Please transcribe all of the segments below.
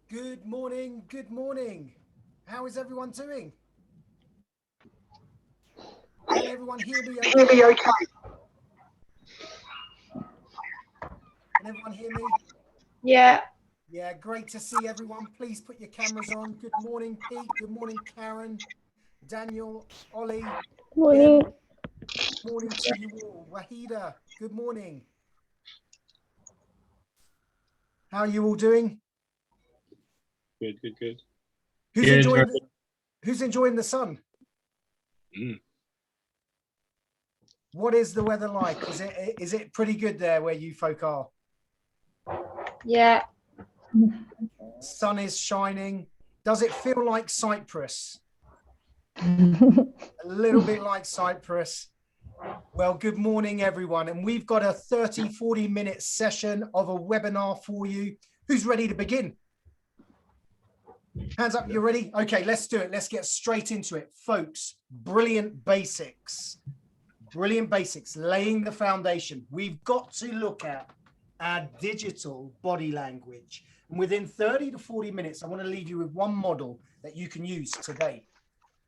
Good morning, good morning. How is everyone doing? Can everyone hear me okay? Can everyone hear me? Yeah, Yeah, great to see everyone. Please put your cameras on. Good morning, Pete. Good morning, Karen, Daniel, Ollie, morning. Kim. Morning to you all. Wahida, good morning. How are you all doing? Good. Who's Good. enjoying the, who's enjoying the sun? Mm. What is the weather like? Is it pretty good there where you folk are? Yeah, Sun is shining. Does it feel like Cyprus? A little bit like Cyprus. Well, good morning, everyone. And we've got a 40-minute session of a webinar for you. Who's ready to begin? Hands up, you're ready? Okay, let's do it. Let's get straight into it. Folks, brilliant basics. Brilliant basics, laying the foundation. We've got to look at our digital body language. And within 30 to 40 minutes, I want to leave you with one model that you can use today.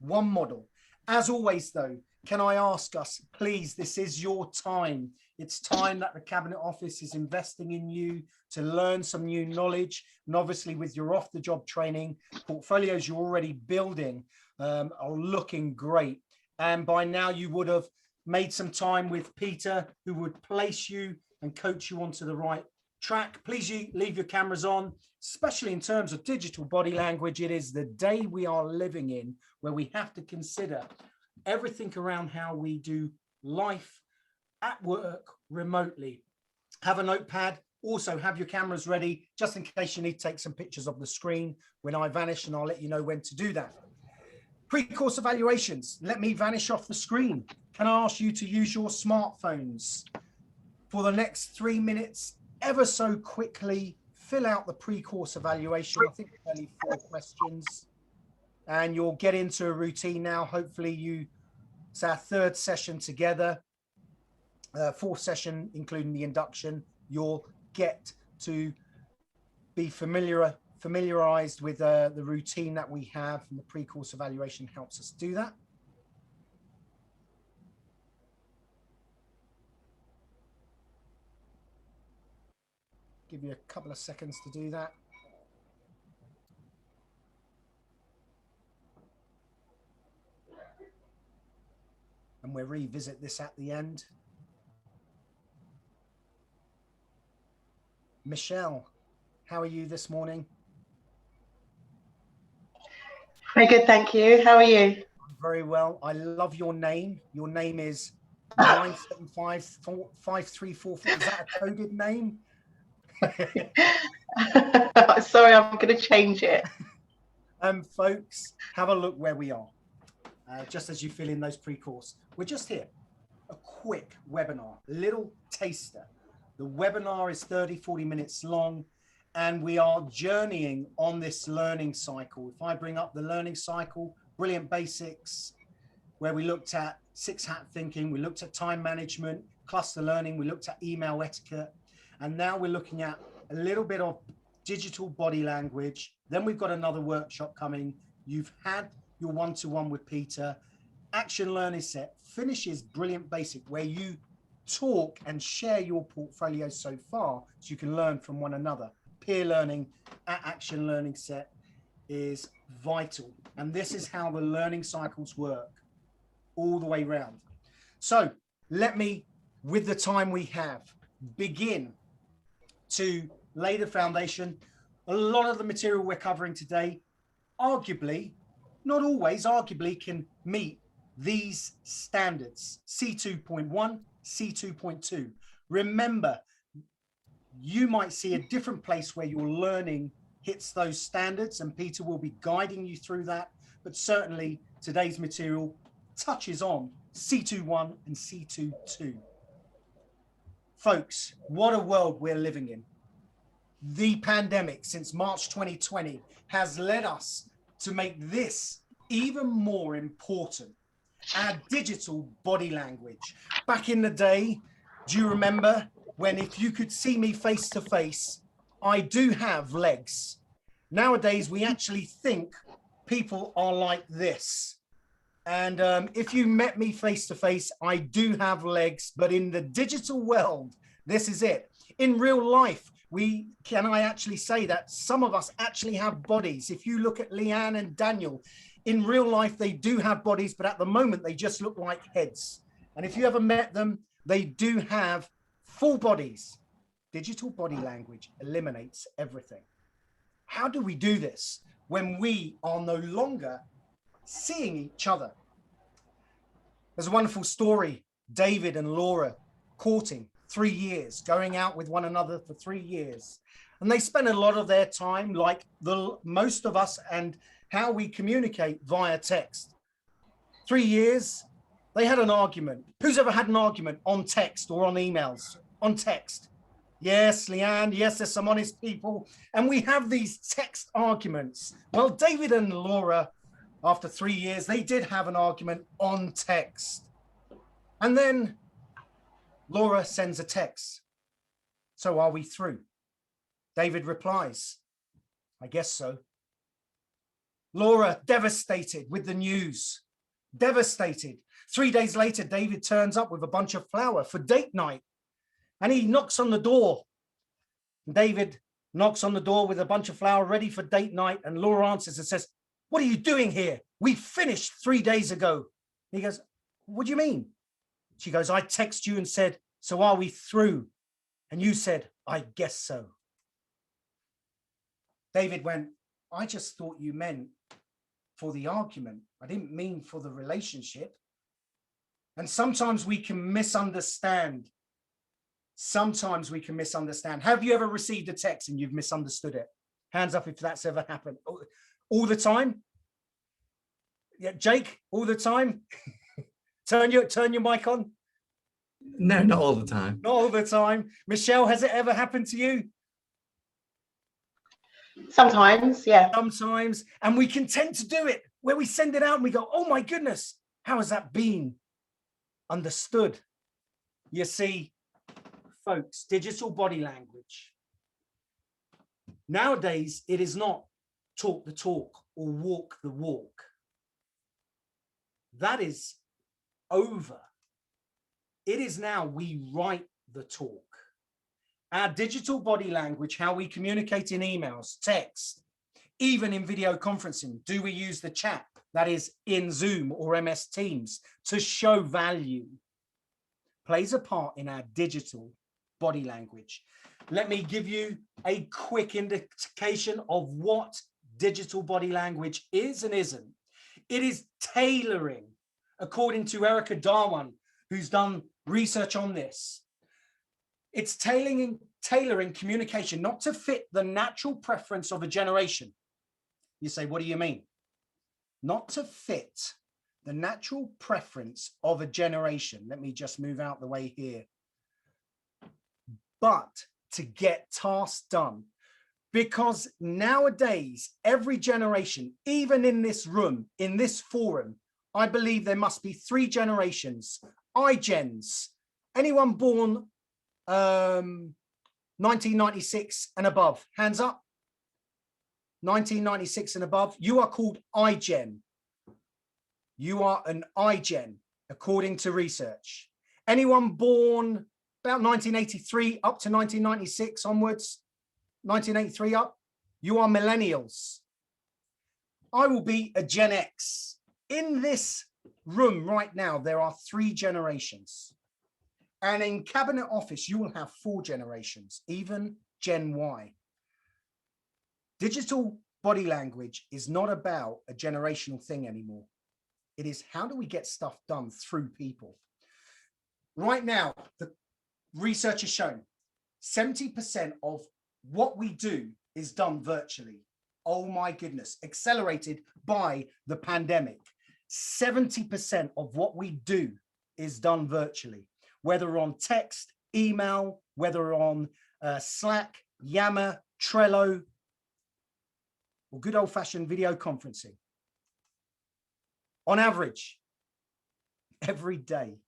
One model. As always, though, can I ask us, please, this is your time. It's time that the Cabinet Office is investing in you to learn some new knowledge. And obviously, with your off-the-job training, portfolios you're already building are looking great. And by now, you would have made some time with Peter, who would place you and coach you onto the right track. Please leave your cameras on, especially in terms of digital body language. It is the day we are living in where we have to consider everything around how we do life at work remotely. Have a notepad. Also have your cameras ready just in case you need to take some pictures of the screen when I vanish, and I'll let you know when to do that. Pre-course evaluations. Let me vanish off the screen. Can I ask you to use your smartphones for the next 3 minutes, ever so quickly? Fill out the pre-course evaluation. I think only 4 questions. And you'll get into a routine now. Hopefully it's our 3rd session together, 4th session, including the induction. You'll get to be familiarized with the routine that we have, and the pre-course evaluation helps us do that. Give you a couple of seconds to do that. And we'll revisit this at the end. Michelle, how are you this morning? Very good, thank you. How are you? Very well. I love your name. Your name is 9755344. Is that a coded name? Sorry, I'm going to change it. Folks, have a look where we are. Just as you fill in those pre-course. We're just here. A quick webinar, a little taster. The webinar is 30-40 minutes long, and we are journeying on this learning cycle. If I bring up the learning cycle, brilliant basics, where we looked at 6-hat thinking, we looked at time management, cluster learning, we looked at email etiquette, and now we're looking at a little bit of digital body language. Then we've got another workshop coming. You've had your one-to-one with Peter. Action learning set finishes brilliant basic, where you talk and share your portfolio so far so you can learn from one another. Peer learning at action learning set is vital. And this is how the learning cycles work all the way around. So let me, with the time we have, begin to lay the foundation. A lot of the material we're covering today, arguably, not always, arguably can meet these standards, C2.1, C2.2. Remember, you might see a different place where your learning hits those standards, and Peter will be guiding you through that. But certainly today's material touches on C2.1 and C2.2. Folks, what a world we're living in. The pandemic since March 2020 has led us to make this even more important. Our digital body language. Back in the day, do you remember when if you could see me face to face, I do have legs. Nowadays, we actually think people are like this. And if you met me face to face, I do have legs, but in the digital world, this is it. In real life, I actually say that some of us actually have bodies. If you look at Leanne and Daniel, in real life, they do have bodies, but at the moment, they just look like heads. And if you ever met them, they do have full bodies. Digital body language eliminates everything. How do we do this when we are no longer seeing each other? There's a wonderful story, David and Laura courting 3 years, going out with one another for 3 years. And they spend a lot of their time, like most of us, and how we communicate via text. 3 years, they had an argument. Who's ever had an argument on text or on emails? On text. Yes, Leanne, yes, there's some honest people. And we have these text arguments. Well, David and Laura, after 3 years, they did have an argument on text. And then Laura sends a text. So are we through? David replies, I guess so. Laura, devastated with the news. Devastated. 3 days later, David turns up with a bunch of flour for date night. And he knocks on the door. David knocks on the door with a bunch of flour ready for date night. And Laura answers and says, what are you doing here? We finished 3 days ago. He goes, what do you mean? She goes, I text you and said, so are we through? And you said, I guess so. David went, I just thought you meant for the argument. I didn't mean for the relationship. And sometimes we can misunderstand. Sometimes we can misunderstand. Have you ever received a text and you've misunderstood it? Hands up if that's ever happened. All the time? Yeah, Jake, all the time? Turn your mic on. No, not all the time. Not all the time. Michelle, has it ever happened to you? Sometimes, yeah. Sometimes. And we can tend to do it where we send it out and we go, oh my goodness, how has that been understood? You see, folks, digital body language. Nowadays, it is not talk the talk or walk the walk. That is over. It is now we write the talk. Our digital body language, how we communicate in emails, text, even in video conferencing. Do we use the chat that is in Zoom or MS Teams to show value? Plays a part in our digital body language. Let me give you a quick indication of what digital body language is and isn't. It is tailoring, according to Erica Darwan, who's done research on this. It's tailoring communication, not to fit the natural preference of a generation. You say, what do you mean? Not to fit the natural preference of a generation. Let me just move out the way here. But to get tasks done. Because nowadays, every generation, even in this room, in this forum, I believe there must be 3 generations. iGens, anyone born 1996 and above, hands up. 1996 and above, you are called iGen. You are an iGen, according to research. Anyone born about 1983 up to 1996 onwards, 1983 up, you are millennials. I will be a Gen X. In this room right now, there are 3 generations. And in Cabinet Office, you will have 4 generations, even Gen Y. Digital body language is not about a generational thing anymore. It is how do we get stuff done through people. Right now, the research has shown 70% of what we do is done virtually. Oh my goodness, accelerated by the pandemic. 70% of what we do is done virtually, whether on text, email, whether on Slack, Yammer, Trello, or good old-fashioned video conferencing. On average, every day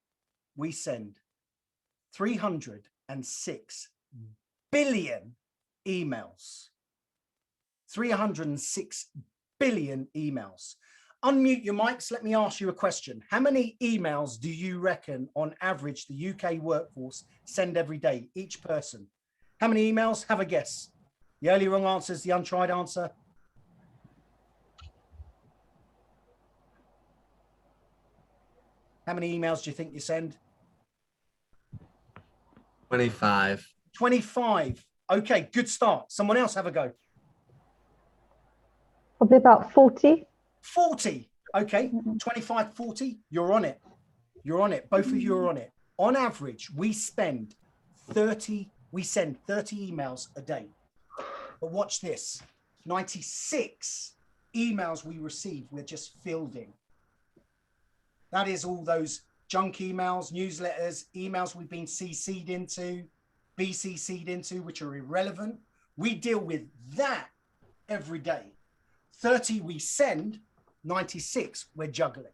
we send 306 billion emails. 306 billion emails. Unmute your mics. Let me ask you a question. How many emails do you reckon on average the UK workforce send every day, each person? How many emails? Have a guess. The only wrong answer is the untried answer. How many emails do you think you send? 25. 25. Okay, good start. Someone else have a go. Probably about 40. 40. Okay, 25, 40. You're on it. You're on it. Both of you are on it. On average, we send 30 emails a day. But watch this. 96 emails we receive, we're just fielding. That is all those junk emails, newsletters, emails we've been CC'd into, BCC'd into, which are irrelevant. We deal with that every day. 30 we send, 96 we're juggling.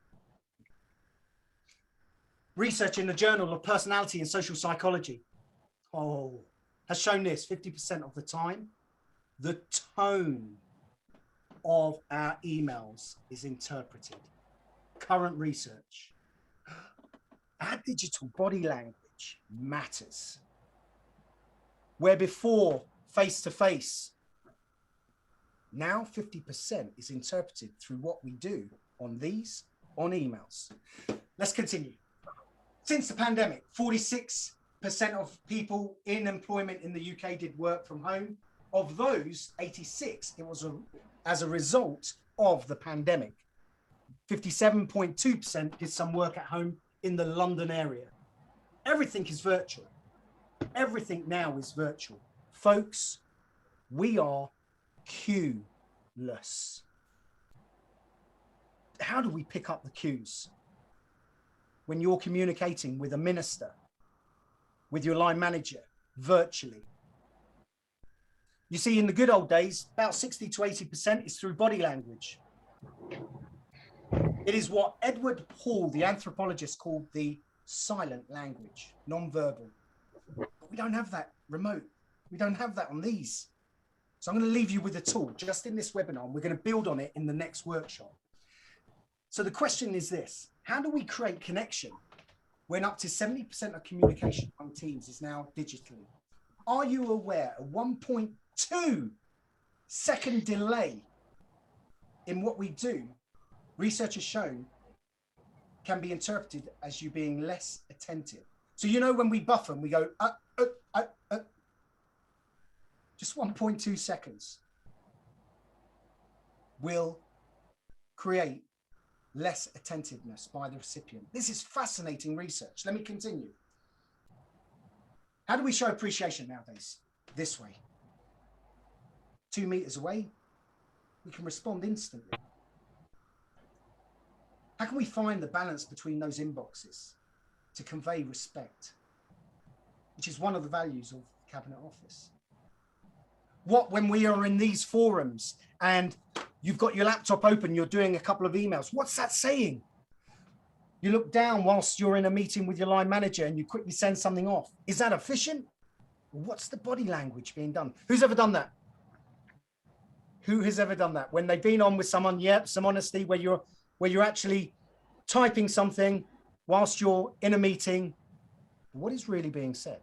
Research in the Journal of Personality and Social Psychology has shown this: 50% of the time, the tone of our emails is interpreted. Current research. Our digital body language matters. Where before face-to-face, now 50% is interpreted through what we do on emails. Let's continue. Since the pandemic, 46% of people in employment in the UK did work from home. Of those, 86, it was as a result of the pandemic. 57.2% did some work at home in the London area. Everything is virtual. Everything now is virtual. Folks, we are cueless. How do we pick up the cues? When you're communicating with a minister, with your line manager, virtually. You see, in the good old days, about 60 to 80% is through body language. It is what Edward Hall, the anthropologist, called the silent language, non-verbal. But we don't have that remote. We don't have that on these. So I'm going to leave you with a tool just in this webinar, and we're going to build on it in the next workshop. So the question is this: how do we create connection when up to 70% of communication on Teams is now digitally? Are you aware a 1.2 second delay in what we do, research has shown, can be interpreted as you being less attentive? So, you know, when we buffer and we go, just 1.2 seconds will create less attentiveness by the recipient. This is fascinating research. Let me continue. How do we show appreciation nowadays? This way. 2 meters away, we can respond instantly. How can we find the balance between those inboxes to convey respect, which is one of the values of the Cabinet Office? What when we are in these forums and you've got your laptop open, you're doing a couple of emails, what's that saying? You look down whilst you're in a meeting with your line manager and you quickly send something off. Is that efficient? What's the body language being done? Who's ever done that? Who has ever done that? When they've been on with someone, yep, some honesty, where you're actually typing something whilst you're in a meeting. What is really being said?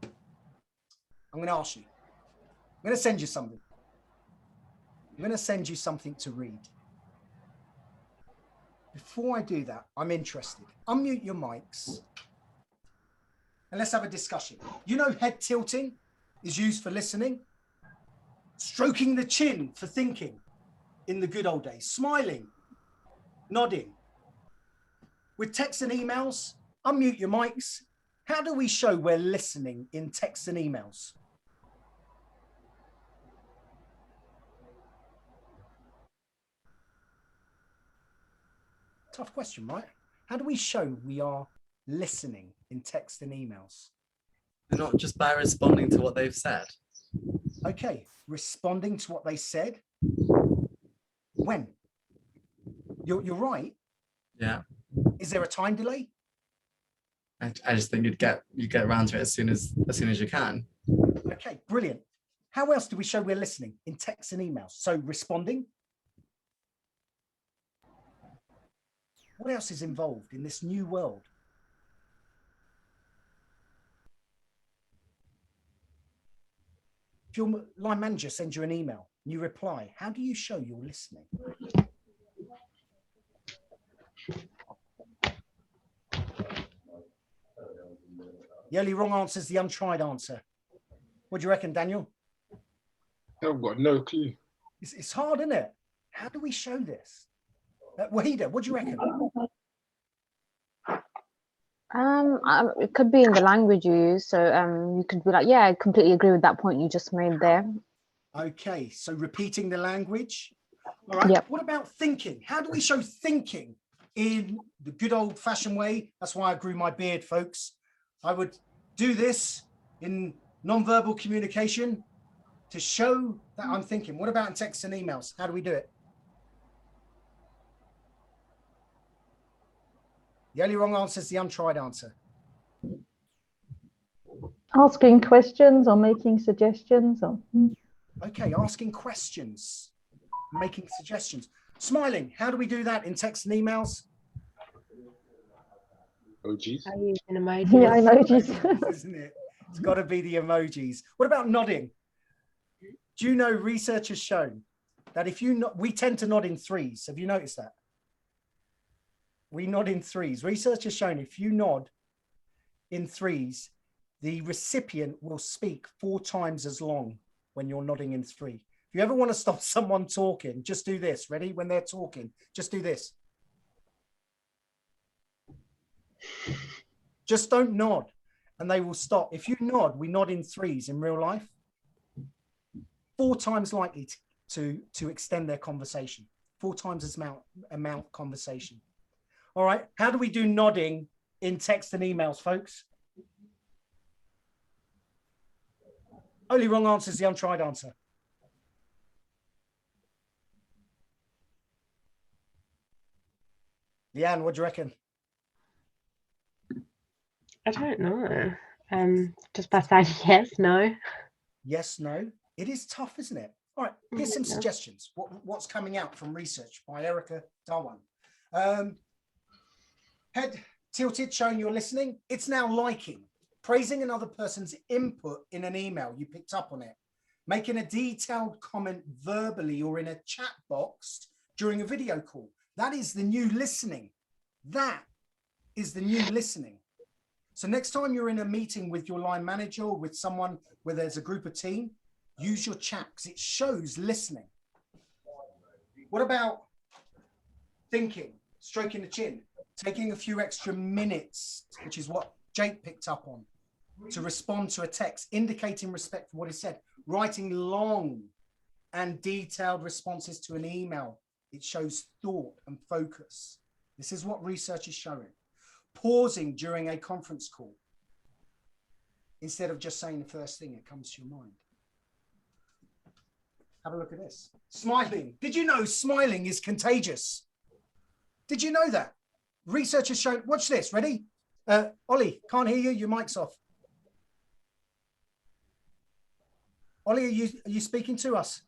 I'm going to ask you. I'm going to send you something. I'm going to send you something to read. Before I do that, I'm interested. Unmute your mics and let's have a discussion. You know, head tilting is used for listening, stroking the chin for thinking in the good old days, smiling, nodding. With text and emails, unmute your mics. How do we show we're listening in text and emails? Tough question, right? How do we show we are listening in text and emails? Not just by responding to what they've said. Okay, responding to what they said. When? You're right. Yeah. Is there a time delay? I just think you get around to it as soon as you can. Okay, brilliant. How else do we show we're listening? In text and emails. So responding. What else is involved in this new world? If your line manager sends you an email and you reply, how do you show you're listening? The only wrong answer is the untried answer. What do you reckon, Daniel? I've got no clue. It's hard, isn't it? How do we show this? Wahida, what do you reckon? It could be in the language you use. So you could be like, yeah, I completely agree with that point you just made there. Okay, so repeating the language. All right. Yep. What about thinking? How do we show thinking in the good old fashioned way? That's why I grew my beard, folks. I would do this in non-verbal communication to show that I'm thinking. What about in text and emails? How do we do it? The only wrong answer is the untried answer. Asking questions or making suggestions. Or... Okay, asking questions, making suggestions. Smiling, how do we do that in text and emails? Emojis. I use an emoji. Yeah, emojis. Isn't it? It's got to be the emojis. What about nodding? Do you know research has shown that if you nod, we tend to nod in threes. Have you noticed that? We nod in threes. Research has shown if you nod in threes, the recipient will speak 4 times as long when you're nodding in 3. If you ever want to stop someone talking, just do this. Ready? When they're talking, just do this. Just don't nod and they will stop. If you nod, we nod in threes in real life. 4 times likely to extend their conversation. 4 times as amount conversation. All right. How do we do nodding in text and emails, folks? Only wrong answer is the untried answer. Leanne, what do you reckon? I don't know. Just by saying yes, no. Yes, no. It is tough, isn't it? All right, here's some suggestions. What's coming out from research by Erica Darwan. Head tilted, showing you're listening. It's now liking. Praising another person's input in an email. You picked up on it. Making a detailed comment verbally or in a chat box during a video call. That is the new listening. That is the new listening. So next time you're in a meeting with your line manager or with someone where there's a group of team, use your chat because it shows listening. What about thinking, stroking the chin, taking a few extra minutes, which is what Jake picked up on, to respond to a text, indicating respect for what is said, writing long and detailed responses to an email. It shows thought and focus. This is what research is showing. Pausing during a conference call instead of just saying the first thing that comes to your mind. Have a look at this. Smiling. Did you know smiling is contagious? Did you know that? Research has shown, watch this, ready? Ollie, can't hear you, your mic's off. Ollie, are you speaking to us?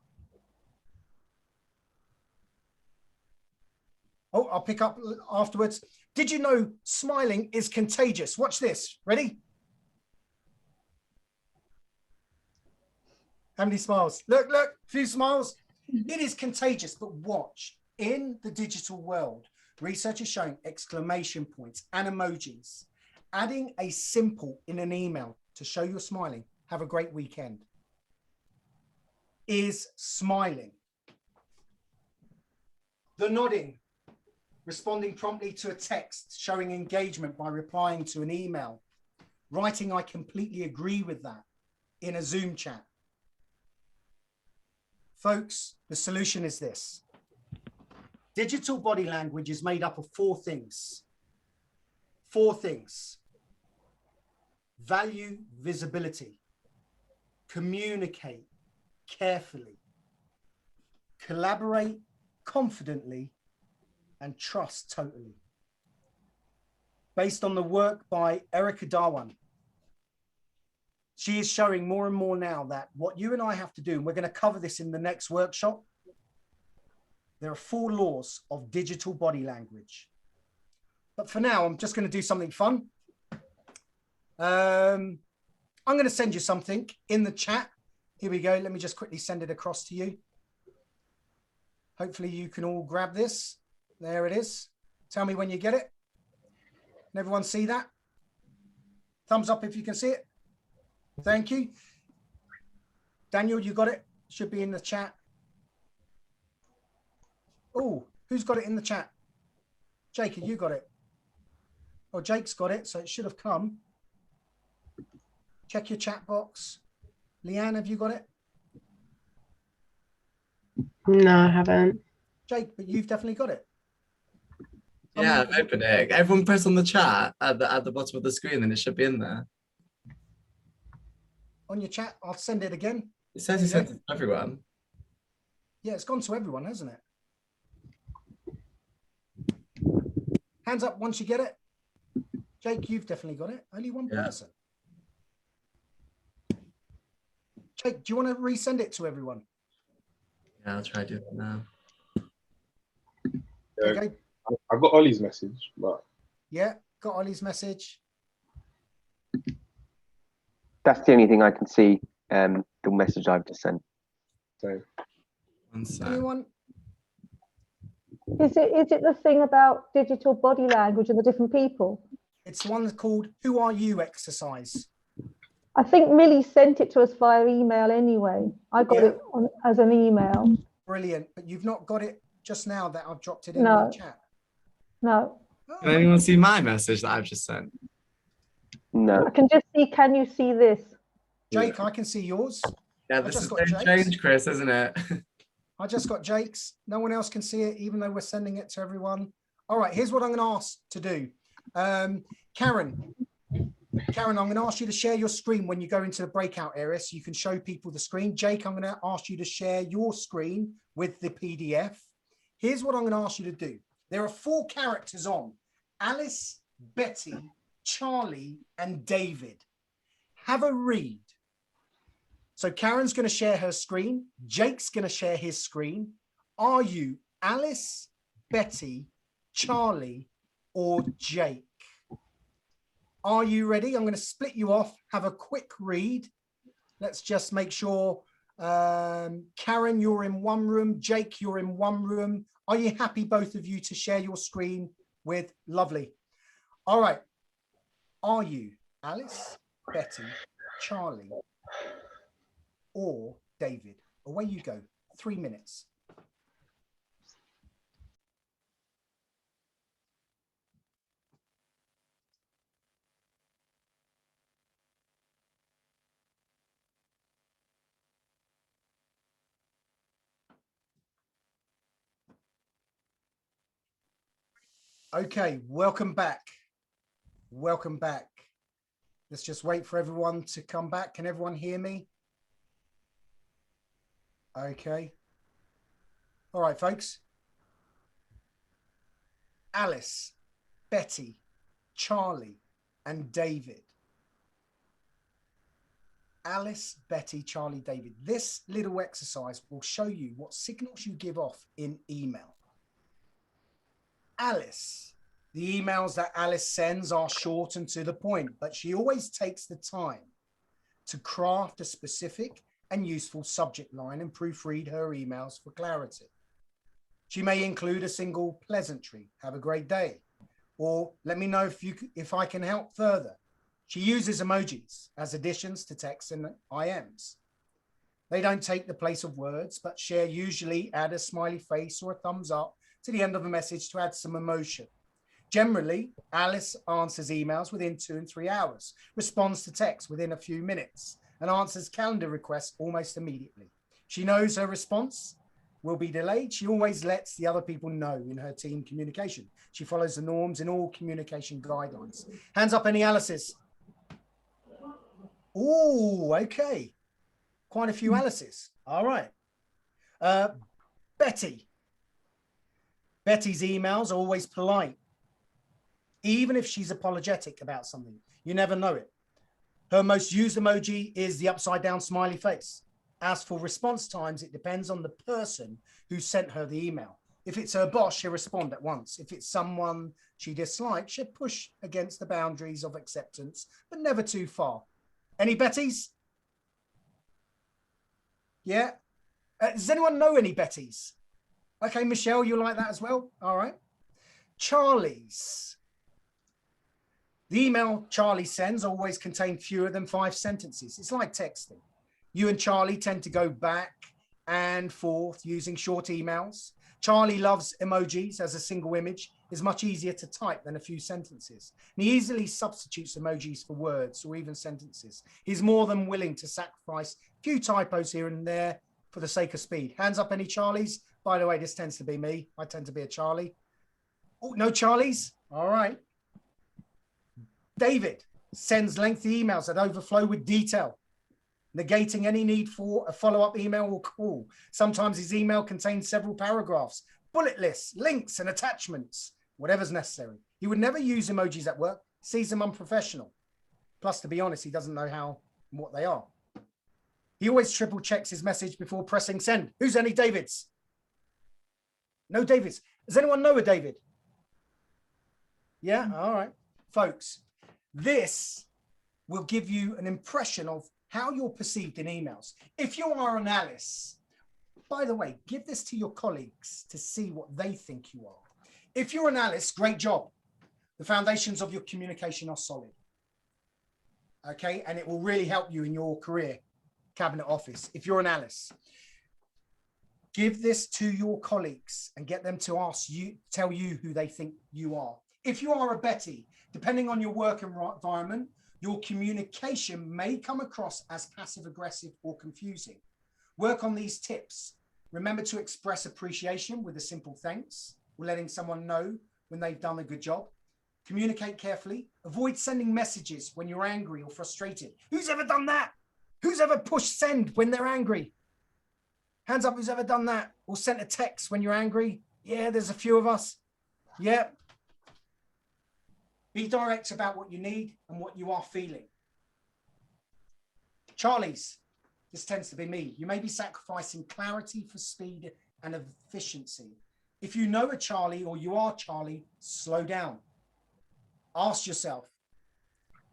Oh, I'll pick up afterwards. Did you know smiling is contagious? Watch this, ready? How many smiles? Look, a few smiles. It is contagious, but watch. In the digital world, research is showing exclamation points and emojis. Adding a simple in an email to show you're smiling, have a great weekend, is smiling. The nodding, responding promptly to a text, showing engagement by replying to an email. Writing, I completely agree with that in a Zoom chat. Folks, the solution is this. Digital body language is made up of 4 things. 4 things. Value visibility. Communicate carefully. Collaborate confidently. And trust totally. Based on the work by Erica Darwan. she is showing more and more now that what you and I have to do, and we're going to cover this in the next workshop, there are 4 laws of digital body language. But for now, I'm just going to do something fun. I'm going to send you something in the chat. Here we go. Let me just quickly send it across to you. Hopefully you can all grab this. There it is. Tell me when you get it. Can everyone see that? Thumbs up if you can see it. Thank you. Daniel, you got it? Should be in the chat. Oh, who's got it in the chat? Jake, have you got it? Oh, Jake's got it, so it should have come. Check your chat box. Leanne, have you got it? No, I haven't. Jake, but you've definitely got it. Yeah, I've opened it. Everyone press on the chat at the bottom of the screen, and it should be in there. On your chat, I'll send it again. It says he sent it to everyone. Yeah, it's gone to everyone, hasn't it? Hands up once you get it. Jake, you've definitely got it. Only one person. Jake, do you want to resend it to everyone? Yeah, I'll try to do that now. Yeah, Okay. I've got Ollie's message, but Yeah, got Ollie's message. That's the only thing I can see. The message I've just sent. so One sec. Anyone? Is it the thing about digital body language and the different people? It's the one that's called Who Are You exercise. I think Millie sent it to us via email anyway. I got Yeah. it as an email. Brilliant. But you've not got it just now that I've dropped it in No. the chat. No, Oh, Can anyone see my message that I've just sent? No. I can just see, can you see this? Jake, I can see yours. Yeah, I this just is got very Jake's. strange, Chris, isn't it? I just got Jake's. No one else can see it, even though we're sending it to everyone. All right, here's what I'm going to ask to do. Karen, I'm going to ask you to share your screen when you go into the breakout area so you can show people the screen. Jake, I'm going to ask you to share your screen with the PDF. Here's what I'm going to ask you to do. There are 4 characters on: Alice, Betty, Charlie, and David. Have a read. So Karen's going to share her screen. Jake's going to share his screen. Are you Alice, Betty, Charlie, or Jake? Are you ready? I'm going to split you off. Have a quick read. Let's just make sure. Karen, you're in one room. Jake, you're in one room. Are you happy, both of you, to share your screen with? Lovely. All right. Are you Alice, Betty, Charlie, or David? Away you go. 3 minutes. Okay, welcome back. Welcome back. Let's just wait for everyone to come back. Can everyone hear me? Okay. All right, folks. Alice, Betty, Charlie, and David. Alice, Betty, Charlie, David. This little exercise will show you what signals you give off in email. Alice. The emails that Alice sends are short and to the point, but she always takes the time to craft a specific and useful subject line and proofread her emails for clarity. She may include a single pleasantry, have a great day, or let me know if I can help further. She uses emojis as additions to text and IMs. They don't take the place of words, but usually add a smiley face or a thumbs up to the end of a message to add some emotion. Generally, Alice answers emails within 2 and 3 hours, responds to text within a few minutes, and answers calendar requests almost immediately. She knows her response will be delayed. She always lets the other people know in her team communication. She follows the norms in all communication guidelines. Hands up, any Alice's? Oh, okay. Quite a few Alice's. All right. Betty. Betty's emails are always polite, even if she's apologetic about something. You never know it. Her most used emoji is the upside down smiley face. As for response times, it depends on the person who sent her the email. If it's her boss, she'll respond at once. If it's someone she dislikes, she'll push against the boundaries of acceptance, but never too far. Any Bettys? Yeah. Does anyone know any Bettys? Okay, Michelle, you like that as well? All right. Charlie's. The email Charlie sends always contain fewer than 5 sentences. It's like texting. You and Charlie tend to go back and forth using short emails. Charlie loves emojis as a single image. It's much easier to type than a few sentences. And he easily substitutes emojis for words or even sentences. He's more than willing to sacrifice a few typos here and there for the sake of speed. Hands up, any Charlies? By the way, this tends to be me. I tend to be a Charlie. Oh, no Charlies? All right. David sends lengthy emails that overflow with detail, negating any need for a follow-up email or call. Sometimes his email contains several paragraphs, bullet lists, links, and attachments, whatever's necessary. He would never use emojis at work, sees them unprofessional. Plus, to be honest, he doesn't know how and what they are. He always triple checks his message before pressing send. Who's any Davids? No Davids. Does anyone know a David? Yeah, all right. Folks, this will give you an impression of how you're perceived in emails. If you are an Alice, by the way, give this to your colleagues to see what they think you are. If you're an Alice, great job. The foundations of your communication are solid. Okay, and it will really help you in your career, cabinet office. If you're an Alice, give this to your colleagues and get them to ask you, tell you who they think you are. If you are a Betty, depending on your work environment, your communication may come across as passive-aggressive or confusing. Work on these tips. Remember to express appreciation with a simple thanks, or letting someone know when they've done a good job. Communicate carefully. Avoid sending messages when you're angry or frustrated. Who's ever done that? Who's ever pushed send when they're angry? Hands up, who's ever done that? Or sent a text when you're angry? Yeah, there's a few of us. Yeah. Be direct about what you need and what you are feeling. Charlie's, this tends to be me. You may be sacrificing clarity for speed and efficiency. If you know a Charlie or you are Charlie, slow down. Ask yourself,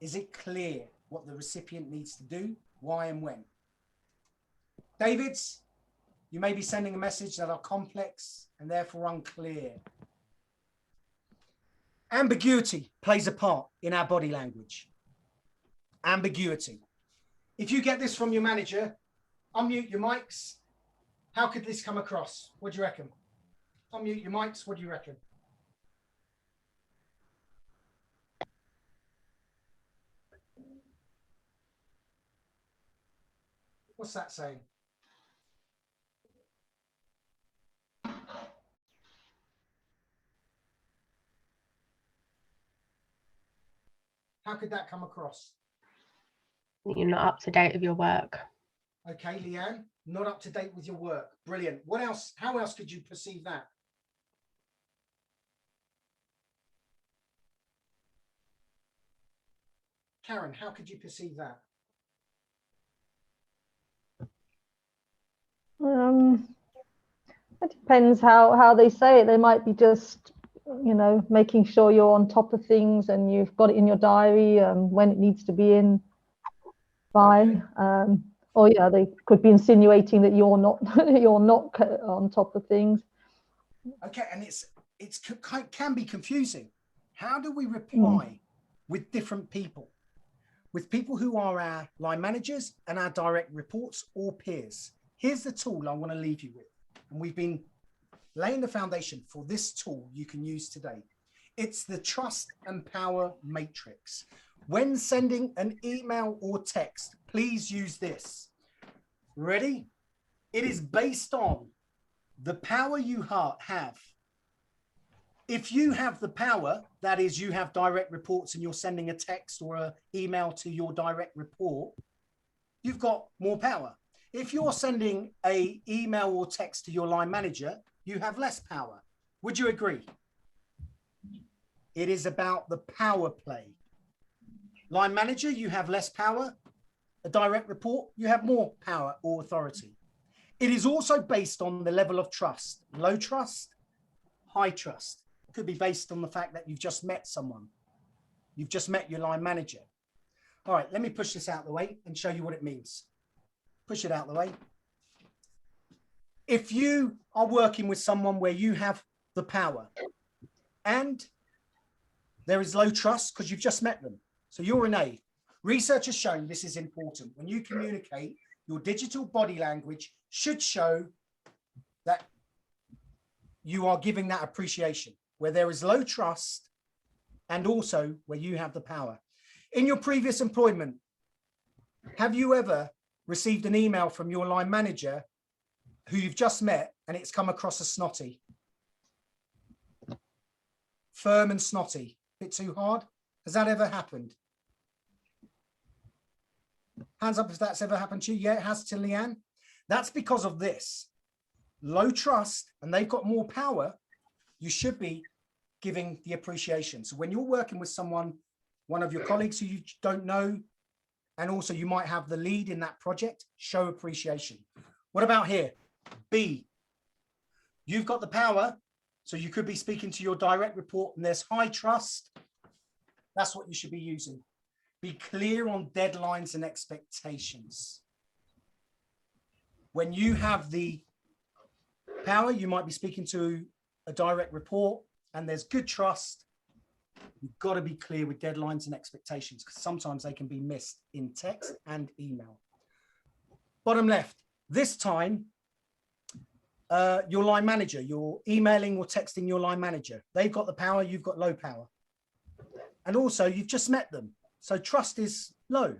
is it clear what the recipient needs to do, why and when? Davids, you may be sending a message that are complex and therefore unclear. Ambiguity plays a part in our body language. Ambiguity. If you get this from your manager, unmute your mics. How could this come across? What do you reckon? Unmute your mics. What do you reckon? What's that saying? How could that come across? You're not up to date with your work. Okay, Leanne, not up to date with your work. Brilliant. What else? How else could you perceive that? Karen, how could you perceive that? It depends how they say it. They might be just, you know, making sure you're on top of things and you've got it in your diary when it needs to be in by. Okay. Or yeah, they could be insinuating that you're not you're not on top of things. Okay, and it can be confusing. How do we reply with different people? With people who are our line managers and our direct reports or peers. Here's the tool I want to leave you with. And we've been laying the foundation for this tool you can use today. It's the trust and power matrix. When sending an email or text, please use this. Ready? It is based on the power you have. If you have the power, that is, you have direct reports and you're sending a text or an email to your direct report, you've got more power. If you're sending an email or text to your line manager, you have less power. Would you agree? It is about the power play. Line manager, you have less power. A direct report, you have more power or authority. It is also based on the level of trust. Low trust, high trust. It could be based on the fact that you've just met someone. You've just met your line manager. All right, let me push this out of the way and show you what it means. Push it out of the way. If you are working with someone where you have the power and there is low trust because you've just met them, so you're an A. Research has shown this is important. When you communicate, your digital body language should show that you are giving that appreciation, where there is low trust and also where you have the power. In your previous employment, have you ever received an email from your line manager who you've just met and it's come across as snotty? Firm and snotty, bit too hard? Has that ever happened? Hands up if that's ever happened to you. Yeah, it has to Leanne. That's because of this. Low trust, and they've got more power. You should be giving the appreciation. So when you're working with someone, one of your colleagues who you don't know, and also you might have the lead in that project, show appreciation. What about here? B, you've got the power. So you could be speaking to your direct report and there's high trust. That's what you should be using. Be clear on deadlines and expectations. When you have the power, you might be speaking to a direct report and there's good trust. You've got to be clear with deadlines and expectations because sometimes they can be missed in text and email. Bottom left, this time, your line manager, you're emailing or texting your line manager. They've got the power, you've got low power. And also you've just met them. So trust is low,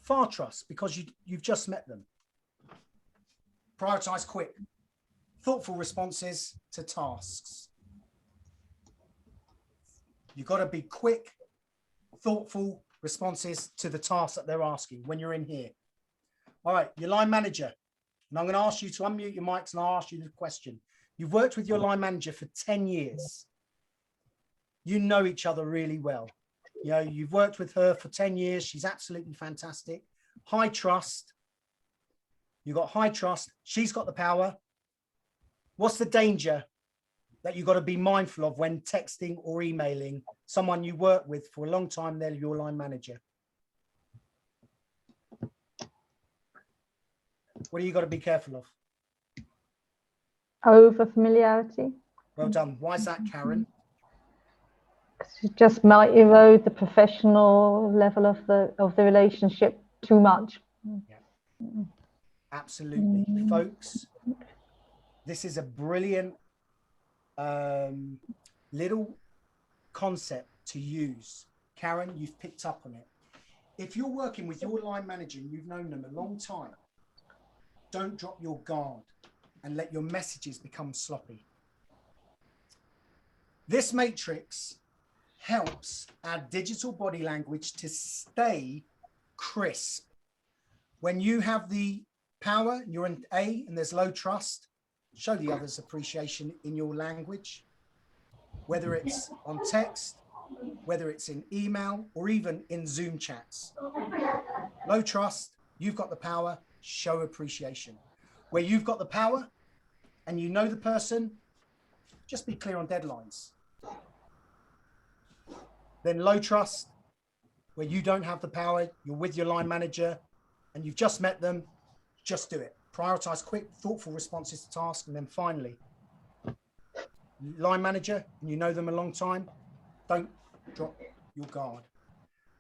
far trust, because you've just met them. Prioritize quick, thoughtful responses to tasks. You've got to be quick, thoughtful responses to the tasks that they're asking when you're in here. All right, your line manager. And I'm going to ask you to unmute your mics and I'll ask you the question. You've worked with your line manager for 10 years. You know each other really well. You know, you've worked with her for 10 years. She's absolutely fantastic. High trust. You've got high trust. She's got the power. What's the danger that you've got to be mindful of when texting or emailing someone you work with for a long time? They're your line manager. What do you got to be careful of? Over familiarity. Well done. Why is that, Karen? It just might erode the professional level of the relationship too much. Yeah. Absolutely. Folks, this is a brilliant little concept to use. Karen, you've picked up on it. If you're working with your line manager and you've known them a long time, don't drop your guard and let your messages become sloppy. This matrix helps our digital body language to stay crisp. When you have the power, you're in A and there's low trust, show the others appreciation in your language, whether it's on text, whether it's in email, or even in Zoom chats. Low trust, you've got the power, show appreciation. Where you've got the power and you know the person, just be clear on deadlines. Then low trust, where you don't have the power, you're with your line manager and you've just met them, just do it. Prioritize quick, thoughtful responses to tasks. And then finally, line manager, and you know them a long time, don't drop your guard.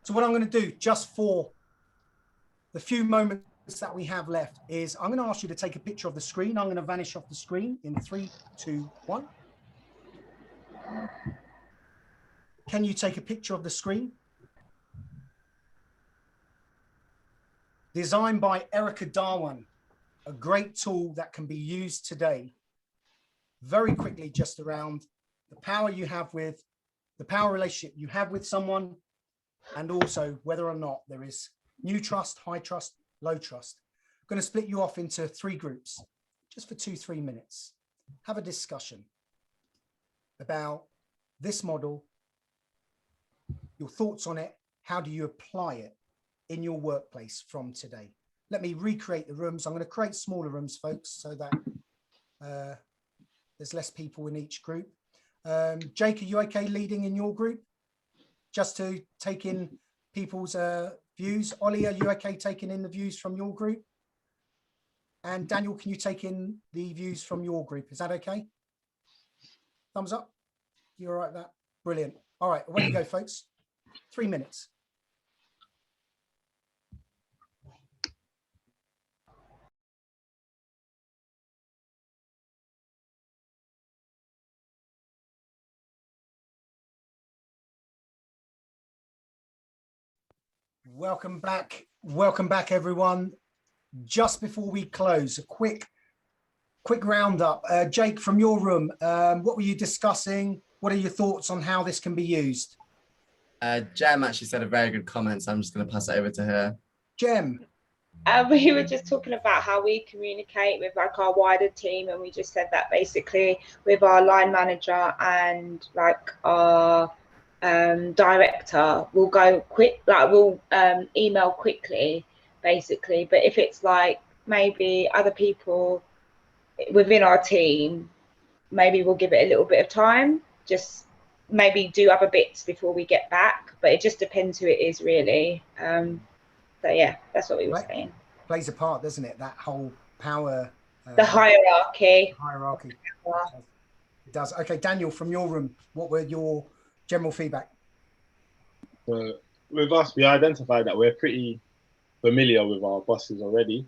So what I'm going to do just for the few moments that we have left is I'm going to ask you to take a picture of the screen. I'm going to vanish off the screen in 3, 2, 1. Can you take a picture of the screen? Designed by Erica Darwin, a great tool that can be used today. Very quickly, just around the power you have with, the power relationship you have with someone, and also whether or not there is new trust, high trust, low trust. I'm going to split you off into 3 groups, just for 2-3 minutes. Have a discussion about this model, your thoughts on it, how do you apply it in your workplace from today? Let me recreate the rooms. I'm going to create smaller rooms, folks, so that there's less people in each group. Jake, are you okay leading in your group? Just to take in people's views. Ollie, are you okay taking in the views from your group? And Daniel, can you take in the views from your group? Is that okay? Thumbs up. You're all right with that? Brilliant. All right, away you go, folks. 3 minutes. Welcome back. Welcome back, everyone. Just before we close, a quick roundup. Jake, from your room, what were you discussing? What are your thoughts on how this can be used? Jem actually said a very good comment, so I'm just going to pass it over to her. Jem. We were just talking about how we communicate with like our wider team, and we just said that basically with our line manager and like our director, we'll go quick, like we'll email quickly basically, but if it's like maybe other people within our team, maybe we'll give it a little bit of time, just maybe do other bits before we get back, but it just depends who it is really. So yeah, that's what we were saying. Plays a part, doesn't it? That whole power. The hierarchy. Hierarchy. It does. Okay, Daniel, from your room, what were your general feedback? With us, we identified that we're pretty familiar with our bosses already.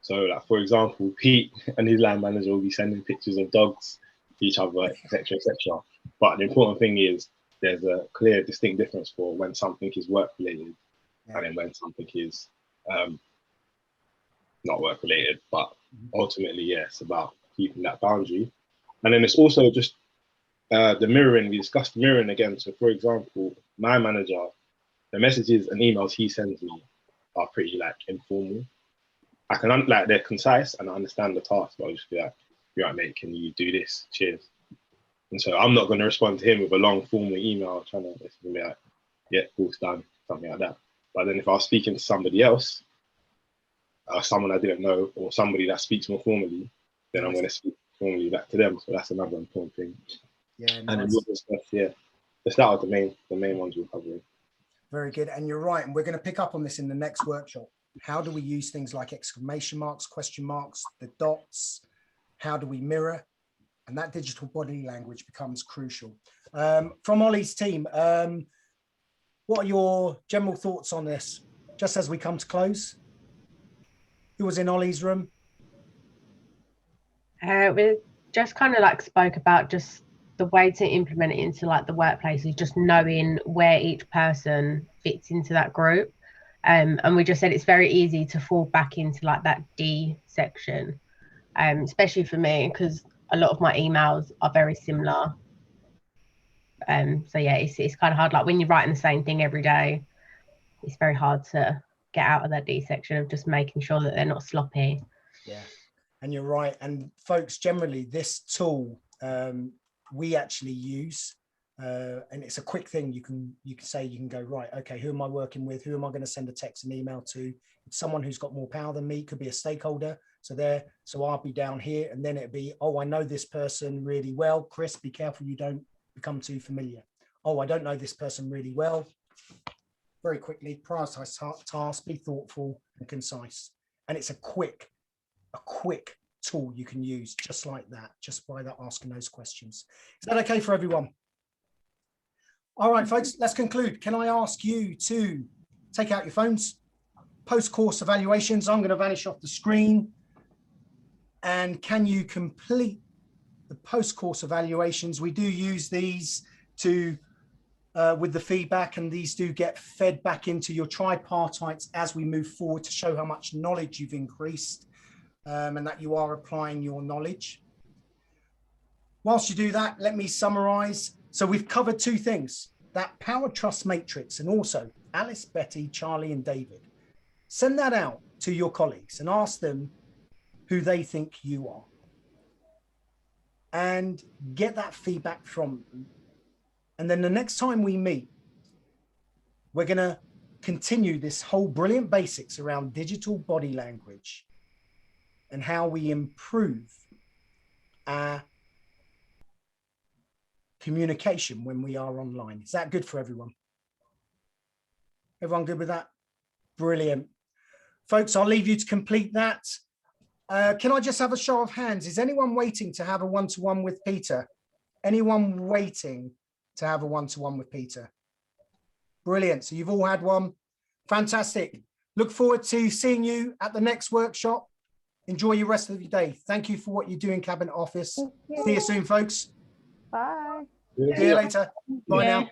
So, like for example, Pete and his line manager will be sending pictures of dogs to each other, etc., etc. But the important thing is there's a clear, distinct difference for when something is work related, and then when something is not work related. But ultimately, yeah, it's about keeping that boundary. And then it's also just the mirroring. We discussed mirroring again. So, for example, my manager, the messages and emails he sends me are pretty like informal. I can like they're concise and I understand the task, but I'll just be like, "You're right, mate. Can you do this? Cheers." And so I'm not going to respond to him with a long formal email trying to be like, "Yeah, cool, it's done," something like that. But then if I was speaking to somebody else, someone I didn't know, or somebody that speaks more formally, then I'm going to speak formally back to them. So that's another important thing. Yeah, nice. And then with the stuff, yeah, the start of the main ones we're covering. Very good. And you're right. And we're going to pick up on this in the next workshop. How do we use things like exclamation marks, question marks, the dots? How do we mirror? And that digital body language becomes crucial. From Ollie's team, what are your general thoughts on this? Just as we come to close. Who was in Ollie's room? We just kind of like spoke about just the way to implement it into like the workplace is just knowing where each person fits into that group. And we just said it's very easy to fall back into like that D section, especially for me, because a lot of my emails are very similar. So yeah, it's kind of hard. Like when you're writing the same thing every day, it's very hard to get out of that D section of just making sure that they're not sloppy. Yeah, and you're right. And folks, generally this tool we actually use, and it's a quick thing. You can say, you can go, right, okay, who am I working with? Who am I going to send a text and email to? It's someone who's got more power than me, could be a stakeholder. So I'll be down here, and then it'd be, oh, I know this person really well. Chris, be careful you don't become too familiar. Oh, I don't know this person really well. Very quickly, prioritize tasks, be thoughtful and concise. And it's a quick tool you can use just like that, just by that asking those questions. Is that okay for everyone? All right, folks, let's conclude. Can I ask you to take out your phones? Post-course evaluations, I'm going to vanish off the screen. And can you complete the post-course evaluations? We do use these to with the feedback, and these do get fed back into your tripartites as we move forward to show how much knowledge you've increased and that you are applying your knowledge. Whilst you do that, let me summarize. So we've covered two things, that power trust matrix, and also Alice, Betty, Charlie, and David. Send that out to your colleagues and ask them who they think you are, and get that feedback from them. And then the next time we meet, we're going to continue this whole brilliant basics around digital body language and how we improve our communication when we are online. Is that good for everyone? Everyone good with that? Brilliant. Folks, I'll leave you to complete that. Can I just have a show of hands? Is anyone waiting to have a one-to-one with Peter? Anyone waiting to have a one-to-one with Peter? Brilliant. So you've all had one. Fantastic. Look forward to seeing you at the next workshop. Enjoy your rest of your day. Thank you for what you do in Cabinet Office. See you soon, folks. Bye. See you later. Bye now.